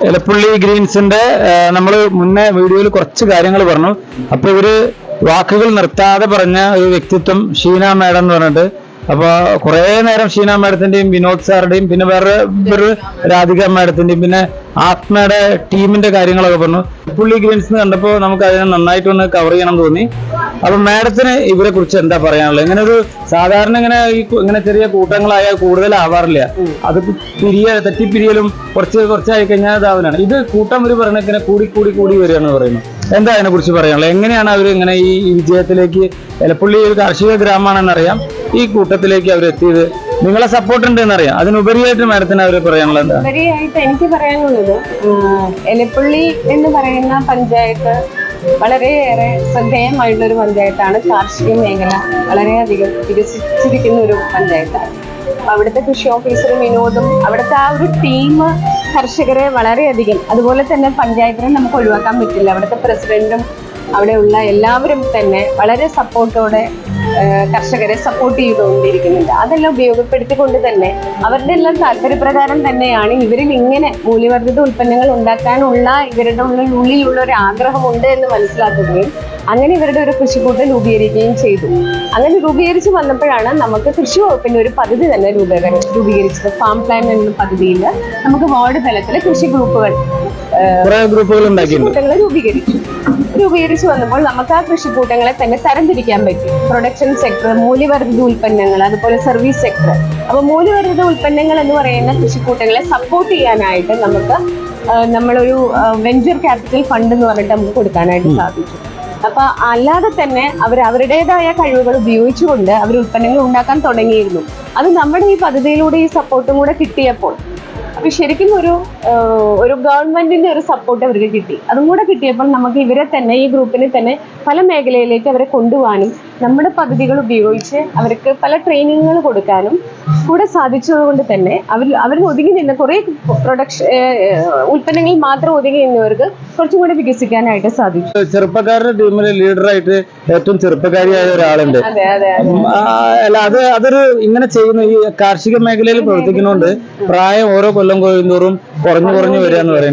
എലപ്പുള്ളി ഗ്രീൻസിന്റെ നമ്മൾ മുന്നേ വീഡിയോയിൽ കുറച്ച് കാര്യങ്ങൾ പറഞ്ഞു. അപ്പൊ ഇവര് വാക്കുകൾ നിർത്താതെ പറഞ്ഞ ഒരു വ്യക്തിത്വം ഷീന മാഡം എന്ന് പറഞ്ഞിട്ട്. അപ്പൊ കുറെ നേരം ഷീന മാഡത്തിന്റെയും വിനോദ് സാറുടെയും പിന്നെ വേറെ രാധിക മാഡത്തിന്റെയും പിന്നെ ആത്മയുടെ ടീമിന്റെ കാര്യങ്ങളൊക്കെ പറഞ്ഞു. എലപ്പുള്ളി ഗ്രീൻസ് കണ്ടപ്പോൾ നമുക്ക് അതിനെ നന്നായിട്ടൊന്ന് കവർ ചെയ്യണം തോന്നി. അപ്പൊ മാഡത്തിന് ഇവരെ കുറിച്ച് എന്താ പറയാനുള്ളത്? ഇങ്ങനെ ഒരു സാധാരണ ഇങ്ങനെ ചെറിയ കൂട്ടങ്ങളായാൽ കൂടുതലാവാറില്ല. അത് തെറ്റിപ്പിരിയലും കുറച്ചായി കഴിഞ്ഞാൽ ഇതാവലാണ്. ഇത് കൂട്ടം ഒരു പറയണ ഇങ്ങനെ കൂടി വരികയാണെന്ന് പറയുന്നു. എന്താ അതിനെ കുറിച്ച് പറയാനുള്ളത്? എങ്ങനെയാണ് അവർ ഇങ്ങനെ ഈ വിജയത്തിലേക്ക്, എലപ്പുള്ളി ഒരു കാർഷിക ഗ്രാമമാണെന്നറിയാം, ഈ കൂട്ടത്തിലേക്ക് അവർ എത്തിയത്? നിങ്ങളെ സപ്പോർട്ട് ഉണ്ട് എന്നറിയാം. അതിനുപരിയായിട്ട് മാഡത്തിന് അവർ പറയാനുള്ളത് എന്താ? ഉപരിയായിട്ട് എനിക്ക് പറയാനുള്ളത്, എലപ്പുള്ളി എന്ന് പറയുന്ന പഞ്ചായത്ത് വളരെയേറെ ശ്രദ്ധേയമായിട്ടുള്ള ഒരു പഞ്ചായത്താണ്. കാർഷിക മേഖല വളരെയധികം വികസിച്ചിരിക്കുന്ന ഒരു പഞ്ചായത്താണ്. അവിടുത്തെ കൃഷി ഓഫീസർ വിനോദും അവിടുത്തെ ആ ഒരു ടീം കർഷകരെ വളരെയധികം, അതുപോലെ തന്നെ പഞ്ചായത്തിനെ നമുക്ക് ഒഴിവാക്കാൻ പറ്റില്ല. അവിടുത്തെ പ്രസിഡന്റും അവിടെയുള്ള എല്ലാവരും തന്നെ വളരെ സപ്പോർട്ടോടെ കർഷകരെ സപ്പോർട്ട് ചെയ്തുകൊണ്ടിരിക്കുന്നുണ്ട്. അതെല്ലാം ഉപയോഗപ്പെടുത്തിക്കൊണ്ട് തന്നെ അവരുടെ എല്ലാം താല്പര്യപ്രകാരം തന്നെയാണ് ഇവരിൽ ഇങ്ങനെ മൂല്യവർദ്ധിത ഉൽപ്പന്നങ്ങൾ ഉണ്ടാക്കാനുള്ള ഇവരുടെ ഉള്ളിലുള്ള ഒരു ആഗ്രഹമുണ്ട് എന്ന് മനസ്സിലാക്കുകയും അങ്ങനെ ഇവരുടെ ഒരു കൃഷിക്കൂട്ടം രൂപീകരിക്കുകയും ചെയ്തു. അങ്ങനെ രൂപീകരിച്ച് വന്നപ്പോഴാണ് നമുക്ക് കൃഷി വകുപ്പിന്റെ ഒരു പദ്ധതി തന്നെ രൂപീകരിച്ചത്. ഫാം പ്ലാൻ എന്ന പദ്ധതിയിൽ നമുക്ക് വാർഡ് തലത്തിൽ കൃഷി ഗ്രൂപ്പുകൾ രൂപീകരിച്ചു വന്നപ്പോൾ നമുക്ക് ആ കൃഷിക്കൂട്ടങ്ങളെ തന്നെ തരംതിരിക്കാൻ പറ്റും. പ്രൊഡക്ഷൻ സെക്ടർ, മൂല്യവർദ്ധിത ഉൽപ്പന്നങ്ങൾ, അതുപോലെ സർവീസ് സെക്ടർ. അപ്പൊ മൂല്യവർദ്ധിത ഉൽപ്പന്നങ്ങൾ എന്ന് പറയുന്ന കൃഷിക്കൂട്ടങ്ങളെ സപ്പോർട്ട് ചെയ്യാനായിട്ട് നമുക്ക് നമ്മളൊരു വെഞ്ചർ ക്യാപിറ്റൽ ഫണ്ട് എന്ന് പറഞ്ഞിട്ട് നമുക്ക് കൊടുക്കാനായിട്ട് സാധിച്ചു. അപ്പൊ അല്ലാതെ തന്നെ അവരുടേതായ കഴിവുകൾ ഉപയോഗിച്ചുകൊണ്ട് അവർ ഉൽപ്പന്നങ്ങൾ ഉണ്ടാക്കാൻ തുടങ്ങിയിരുന്നു. അത് നമ്മുടെ ഈ പദ്ധതിയിലൂടെ ഈ സപ്പോർട്ടും കൂടെ കിട്ടിയപ്പോൾ അപ്പൊ ശരിക്കും ഒരു ഗവൺമെന്റിന്റെ ഒരു സപ്പോർട്ട് അവർക്ക് കിട്ടി. അതും കൂടെ കിട്ടിയപ്പോൾ നമുക്ക് ഇവരെ തന്നെ, ഈ ഗ്രൂപ്പിനെ തന്നെ പല മേഖലയിലേക്ക് അവരെ കൊണ്ടുപോകാനും നമ്മുടെ പദ്ധതികൾ ഉപയോഗിച്ച് അവർക്ക് പല ട്രെയിനിങ്ങുകൾ കൊടുക്കാനും കൂടെ സാധിച്ചതുകൊണ്ട് തന്നെ അവർ ഒതുങ്ങി നിന്ന് കുറെ ഉൽപ്പന്നങ്ങളിൽ മാത്രം ഒതുങ്ങി നിന്നവർക്ക് കുറച്ചും കൂടെ വികസിക്കാനായിട്ട് സാധിച്ചു. ചെറുപ്പക്കാരുടെ ടീമിലെ ലീഡറായിട്ട് ഏറ്റവും ചെറുപ്പക്കാരിയായ ഒരാളുണ്ട്. അതൊരു ഇങ്ങനെ ചെയ്യുന്ന ഈ കാർഷിക മേഖലയിൽ പ്രവർത്തിക്കുന്നതുകൊണ്ട് പ്രായം ഓരോ കൊല്ലം കഴിയുന്തോറും കുറഞ്ഞു വരിക എന്ന് പറയുന്നത്.